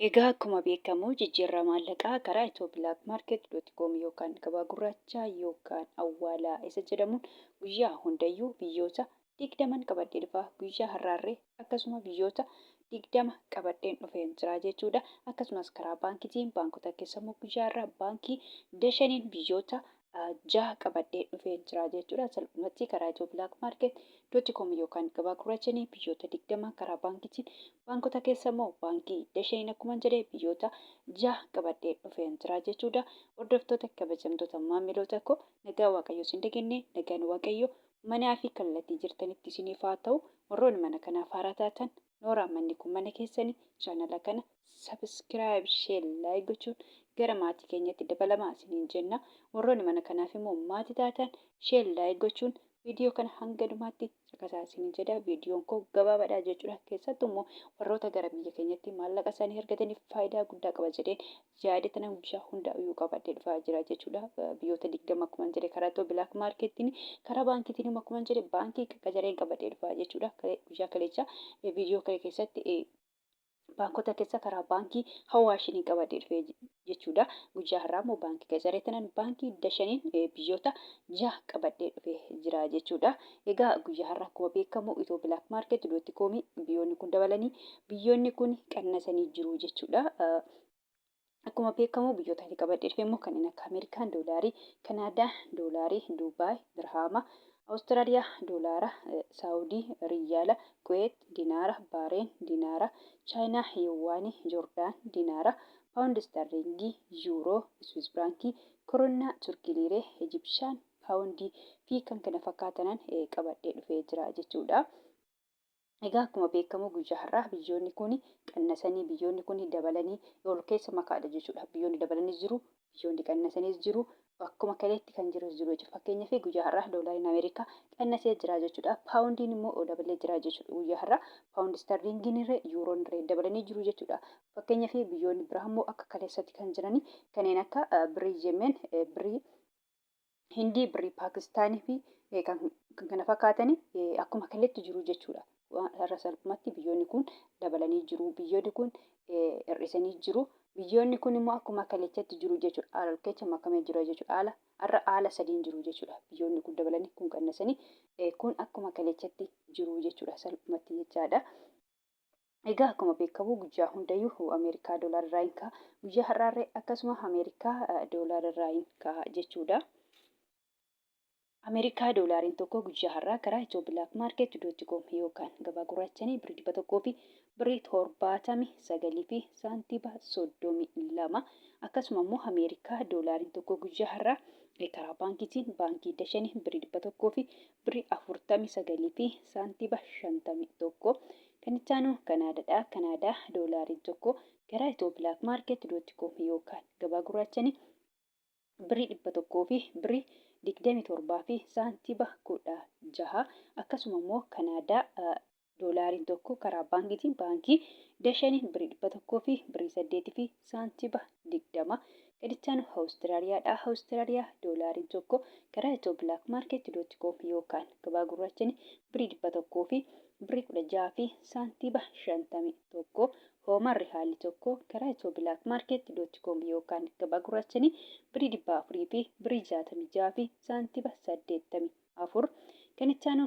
Egaa akkuma beekamu jijjiirraa maallaqaa karaa itoopilaakimaarket.com yookaan gabaa gurraachaa yookaan awwaalaa isa jedhamuun guyyaa hundayyuu biyyoota 20 qabadhee dhufa. Guyyaa har'aarree akkasuma biyyoota 20 qabadheen dhufeen jira jechuudha. Akkasumas karaa baankiitiin baankota keessammoo guyyaa har'aa baankii dashaniin biyyoota 6 qabadhee dhufeen jira jechuudha. Salphumatti karaa itoopilaakimaarket.com yookaan gabaa gurraachanii biyyoota 20 karaa baankiitiin baankota keessammoo baankii dashaniin akkuma jedhee biyyoota 6 qabadhee dhufeen jira jechuudha. Hordoftoota kabajamtoota maamiloota koo nagaa waaqayyoo isin dhageenye nagaan waaqayyoo manaa fi kallattii jirtanitti isiniif haa ta'u. Warroonni mana kanaaf haaraa taatan noora manni kun mana keessanii chaanala kana sabiskiraayib sheer laayik gochuun gara maatii keenyatti dabalamaa isiniin jenna. Warroonni mana kanaaf immoo maatii taatan sheer laayik gochuun viidiyoo kana hanga dhumaatti caqasaa isiniin jedha. Viidiyoon koo gabaabaadha jechuudha. Keessattuu immoo warroota gara biyya keenyatti maallaqa isaanii argataniif faayidaa guddaa qaba jedheen yaadatan guyyaa hundaa'uu qabadhee dhufaa jira jechuudha. Biyyoota 20 akkuma jedhe karaa itoopilaakimaarketiin karaa baankiitiin akkuma jedhe baankii qacareen qabadhee dhufaa jechuudha. Guyyaa kaleessa viidiyoo kana keessatti baankota keessa karaa baankii hawaashanii qabadhee dhufee jechuudha. Guyyaa har'aa immoo baankii qacaree tanan baankii dashaniin biyyoota 6 qabadhee dhufee jira jechuudha. Egaa guyyaa har'aa akkuma beekamu itoopilaakimaarket.com biyyoonni kun dabalanii biyyoonni kun qannasanii jiru jechuudha. Akkuma beekamu biyyoota qabadhee dhufe immoo kanneen akka Ameerikaan doolaarii, Kanaadaa doolaarii, Duubaay dirhaama, Awustiraaliyaa doolaara, Saawudii riyaala, Kuweet dinaara, Baareen dinaara, Chaayinaa yuwaanii, Joordaan dinaara, Paawundi sterlingii, Yuuroo, Swiss birankii, Koroonaa, Turkii liiree, Ijipshaan paawundii fi kan kana fakkaatanan qabadhee dhufee jira jechuudha. Egaa akkuma beekamu guyyaa har'aa biyyoonni kun qannasanii biyyoonni kun dabalanii ol keessa makaadha jechuudha. Biyyoonni dabalanii jiru, biyyoonni qannasanii jiru. Akkuma kaleetti kan jiru jechuudha. Fakkeenyaaf guyyaa har'aa doolaariin Ameerikaa qannasee jira jechuudha. Paawundiin immoo dabalee jira jechuudha. Guyyaa har'aa paawundi sterlingiin irra yuuroon irra dabalanii jiru jechuudha. Fakkeenyaaf biyyoonni biraa immoo akka kaleessatti kan jiranii kanneen akka birii Yemen, birii Hindii, birii Paakistaanii fi kan kana fakkaatanii akkuma kaleetti jiru jechuudha. Har'a salphumatti biyyoonni kun dabalanii jiru. Biyyoonni kun hir'isanii jiru. Biyyoonni kun immoo akkuma kaleessatti jiru jechuudha. Haala keessa makamee jira jechuudha. Haala sadiin jiru jechuudha. Biyyoonni kun dabalanii kun qannasanii kun akkuma kaleessatti jiru jechuudha. Salphumatti jechaadha. Egaa akkuma beekamu guyyaa hundayyuu Ameerikaa doolaarraa hin ka'a. Guyyaa har'aarree akkasuma Ameerikaa doolaarraa hin ka'a jechuudha. Ameerikaa doolaariin tokko guyyaa har'aa karaa itoopilaakimaarket.com yookaan gabaa gurraachanii birii 100 fi birii 79 fi saantiba 32 akkasuma immoo Ameerikaa doolaariin tokko guyyaa har'aa karaa baankiitiin baankii dashanii birii 100 fi birii 49 fi saantiba 51 kan itti aanu Kanaadaadha. Kanaadaa doolaariin tokko karaa itoopilaakimaarket.com yookaan gabaa gurraachanii birii 100 fi birii 27 fi saantiba 16 akkasuma immoo Kanaadaa doolaariin tokko karaa baankiitiin baankii dashaniin birii 100 fi birii 8 fi saantiba 20 gadichaanu Awustiraaliyaadha. Awustiraaliyaa doolaariin tokko karaa itoopilaakimaarket.com yookaan gabaa gurraachanii birii 100 fi birii 16 fi saantiba 51 Hoomarri haalli tokko karaa itoopilaakimaarket.com yookaan gabaa gurraachanii birii 400 fi birii 66 fi saantiba 84 kan itti aanu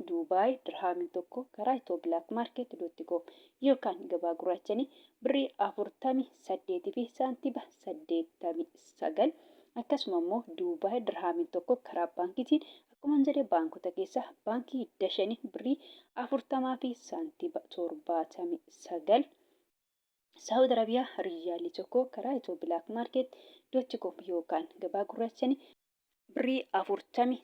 Duubaay dirhaamiin tokko karaa itoopilaakimaarket.com yookaan gabaa gurraachanii birii 48 fi saantiba 89 akkasuma immoo Duubaay dirhaamiin tokko karaa baankiitiin akkuma jedhe baankota keessa baankii dashanii birii 40 fi saantiba 79 Saawud Arabiyaa riyaalli tokko karaa itoopilaakimaarket.com yookaan gabaa gurraachanii birii 47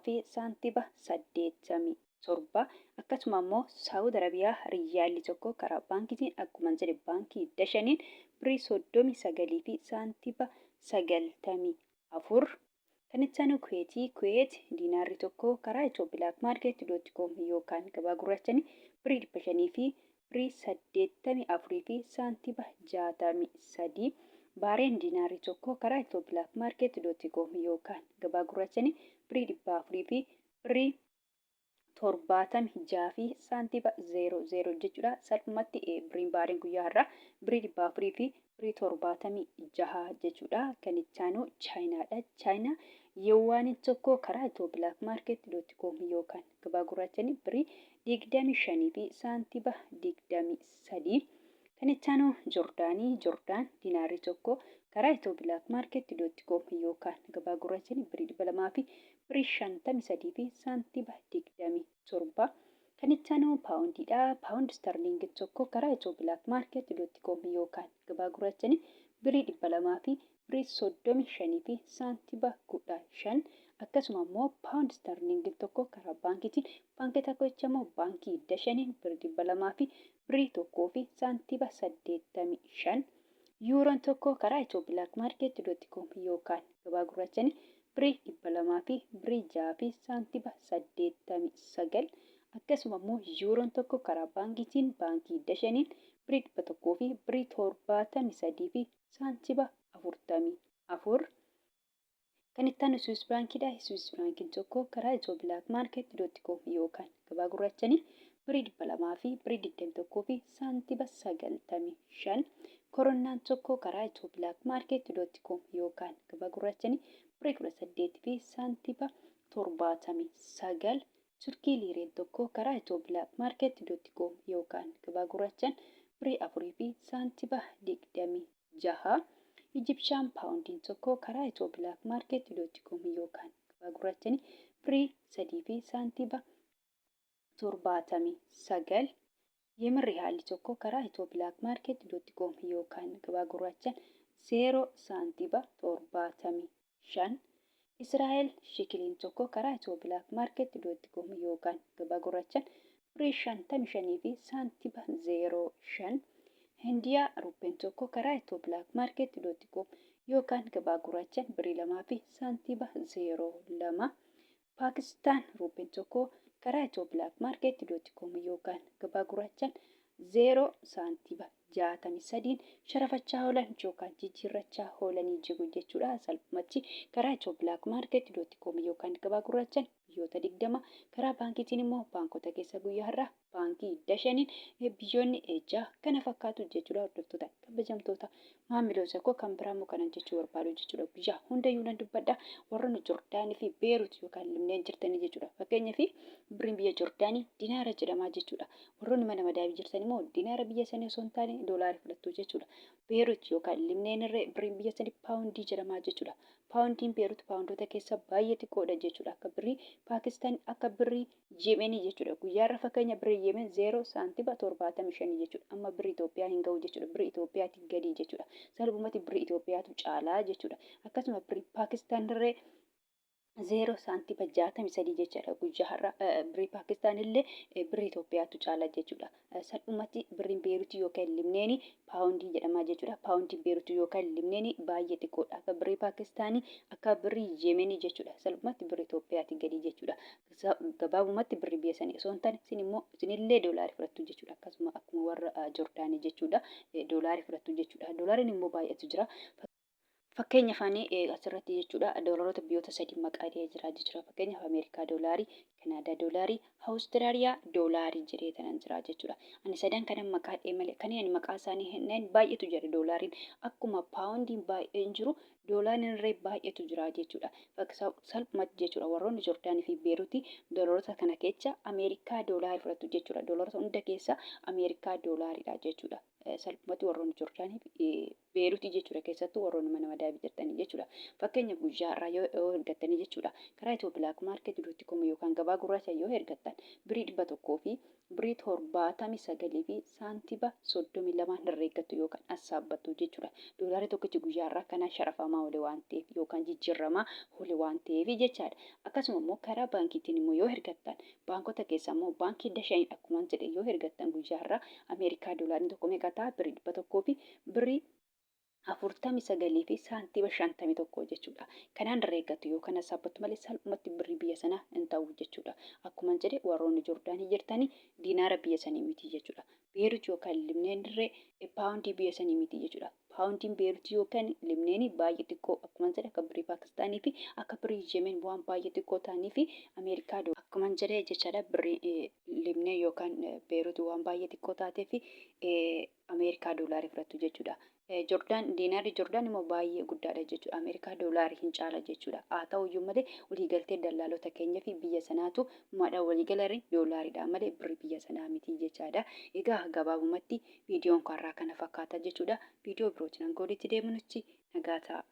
fi saantiba 87 akkasuma immoo Saawud Arabiyaa riyaalli tokko karaa baankiitiin akkuma jedhe baankii dashaniin birii 39 fi saantiba 94 kan itti aanu Kuweet diinaarri tokko karaa itoopilaakimaarket.com yookaan gabaa gurraachanii birii 500 fi birii 84 fi saantiba 63 Baareen diinaarii tokko karaa itoopilaakimaarket.com yookaan gabaa gurraachanii birii 400 fi birii 76 fi saantiba 00 jechuudha. Salphumatti biriin baariin guyyaa har'aa birii 400 fi birii 76 jechuudha. Kan itti aanu chaayinaadha. Chaayinaa yeewwaaniin tokko karaa itoo bilaak maarkeet.com yookaan gabaa gurraachanii birii 25 fi saantiba 23. Kan itti aanu Joordaanii. Joordaan diinaarii tokko karaa itoo bilaak maarkeet.com yookaan gabaa gurraachanii birii 200 fi birii 53 fi saantiba 27. Kan itti aanu paawundiidha. Paawundi sterlingii tokko karaa itoo bilaak maarkeet.com yookaan gabaa gurraachanii birii 200 fi birii 35 fi saantiba 15. Akkasuma immoo paawundi sterlingii tokko karaa baankiitiin baankii tokko jecha immoo baankii dashaniin birii 200 fi birii 1 fi saantiba 85. Yuuroon tokko karaa itoo bilaak maarkeet.com yookaan gabaa gurraachanii birii 200 fi birii 6 fi saantiba 89. Akkasuma immoo yuuroon tokko karaa baankiitiin baankii dashaniin birii 100 fi birii 73 fi saantiba 44. Kan itti aanu Swiss baankiidha. Swiss baankiin tokko karaa itoo bilaak maarkeet.com yookaan gabaa gurraachanii birii 200 fi birii 21 fi saantiba 95. Koronaan tokko karaa itoo bilaak maarkeet.com yookaan gabaa gurraachanii birii 18 fi saantiba 79. Turkii liireen tokko karaa itoo bilaak maarkeet.com yookaan gabaa gurraachan birii 4 fi saantiba 26. Ijipshaan paawundiin tokko karaa itoo bilaak maarkeet.com yookaan gabaa gurraachanii birii 3 fi saantiba 79. Yemen haalli tokko karaa itoo bilaak maarkeet.com yookaan gabaa gurraachan 0 saantiba 75. Israa'el shikiliin tokko karaa itoo bilaak maarkeet.com yookaan gabaa gurraachan birii 55 fi saantiba 05. Hindiyaa ruupeen tokko karaa itoo bilaak maarkeet.com yookaan gabaa gurraachan birii 2 fi saantiba 02. Paakistaan ruupeen tokko karaa itoo bilaak maarkeet.com yookaan gabaa gurraachan 0 saantiba 63 sharafachaa oolan yookaan jijjiirrachaa oolanii jiru jechuudha. Salphumatti karaa itoo bilaak maarkeet.com yookaan gabaa gurraachan biyyoota 20 karaa baankiitiin immoo baankota keessa guyyaa har'aa baankii dashaniin biyyoonni ejaa kana fakkaatu jechuudha. Hordoftoota kabajamtoota maamiloota koo kan biraa immoo kanan jechuu barbaadu jechuudha. Guyyaa hundayyuu nan dubbadha. Warroonni Joordaanii fi Beerut yookaan Libneen jirtanii jechuudha. Fakkeenyaaf biriin biyya Joordaanii dinaara jedhama jechuudha. Warroonni mana madaabii jirtan immoo dinaara biyya sanii osoo hin taane doolaarii fudhattu jechuudha. Beerut yookaan Libneen irree biriin biyya sanii paawundii jedhama jechuudha. Paawundiin Beerut paawundoota keessa baay'ee xiqqoodha jechuudha. Akka birii Paakistaan akka birii Yemenii jechuudha. Guyyaa irra fakkeenya birii Yemen 0 saantiba 75 jechuudha. Amma birii Itoophiyaa hin ga'u jechuudha. Birii Itoophiyaatiin gadi jechuudha. Salphumatti birii Itoophiyaatu caalaa jechuudha. Akkasuma birii Paakistaan irree 0 saantiba 63 jechuudha. Guyyaa har'a birii Paakistaan illee birii Itoophiyaatu caalaa jechuudha. Salphumatti biriin Beerut yookaan Libneenii paawundii jedhama jechuudha. Paawundiin Beerut yookaan Libneenii baay'ee xiqqoodha. Akka birii Paakistaanii akka birii Yemenii jechuudha. Salphumatti birii Itoophiyaatiin gadi jechuudha. Gabaabumatti birii biyya sanii osoo hin taane isinillee doolaarii fudhattu jechuudha. Akkasuma akkuma warra Joordaanii jechuudha. Doolaarii fudhattu jechuudha. Doolaariin immoo baay'eetu jira. Fakkeenyaaf asirratti jechuudha doolaroota biyyoota sadii maqaa dhahee jira jechuudha. Fakkeenyaaf Ameerikaa doolaarii, Kanaadaa doolaarii, Awustiraaliyaa doolaarii jedhee tanan jira jechuudha. Ani sadan kanan maqaa dhahee malee kanneen maqaa isaanii hin baay'eetu jira doolaariin akkuma paawundiin baay'een jiru doolaariin irree baay'eetu jira jechuudha. Salphumatti jechuudha warroonni Joordaanii fi Beerutii doolaroota kana keessa Ameerikaa doolaarii fudhatu jechuudha. Doolaroota hunda keessa Ameerikaa doolaariidha jechuudha. Salphumatti warroonni Joordaanii fi Beerutii jechuudha keessattuu warroonni mana madaabii jirtanii jechuudha. Fakkeenya guyyaa irraa yoo ergattanii jechuudha. Karaa itoo bilaak maarkeet.com yookaan gabaa gurraacha yoo ergattan birii 100 fi birii 79 fi saantiba 32 herreeggattu yookaan assaabbattu jechuudha. Doolaarii tokkichi guyyaa irraa kana sharafamaa oole waan ta'eef yookaan jijjiiramaa oole waan ta'eef jechaadha. Akkasuma immoo karaa baankiitiin immoo yoo ergattan baankota keessa immoo baankii dashanii akkuma jedhe yoo ergattan guyyaa irraa Ameerikaa doolaariin tokko meeqa ta'a birii 100 fi birii 49 fi saantiba 51 jechuudha. Kanaan herreeggatu yookaan assaabbattu malee salphumatti birii biyya sanaa hin ta'u jechuudha. Akkuma jedhe warroonni Joordaanii jirtanii diinaara biyya sanii miti jechuudha. Beerut yookaan Libneen irree paawundii biyya sanii miti jechuudha. paawundiin Beeruutii yookaan Libneen baay'ee xiqqoo akkuma jedhe akka birrii Paakistaanii fi akka birrii Yemen waan baay'ee xiqqoo ta'anii fi Ameerikaa doolaara akkuma jedhe jechaadha birrii Libneen yookaan Beeruutii waan baay'ee xiqqoo taatee fi Ameerikaa doolaarii fudhattu jechuudha. Diinaarri Joordaan immoo baay'ee guddaadha jechuudha. Ameerikaa doolaarii hin caala jechuudha. Haa ta'uyyuu malee waliigaltee daldaltoota keenyaa fi biyya sanaatu madda waliigalaa doolaariidha malee birrii biyya sanaa miti jechaadha. Egaa gabaabumatti viidiyoon har'aa kana fakkaata jechuudha. Viidiyoo birootiin hanga walitti deebinutti nagaa ta'a.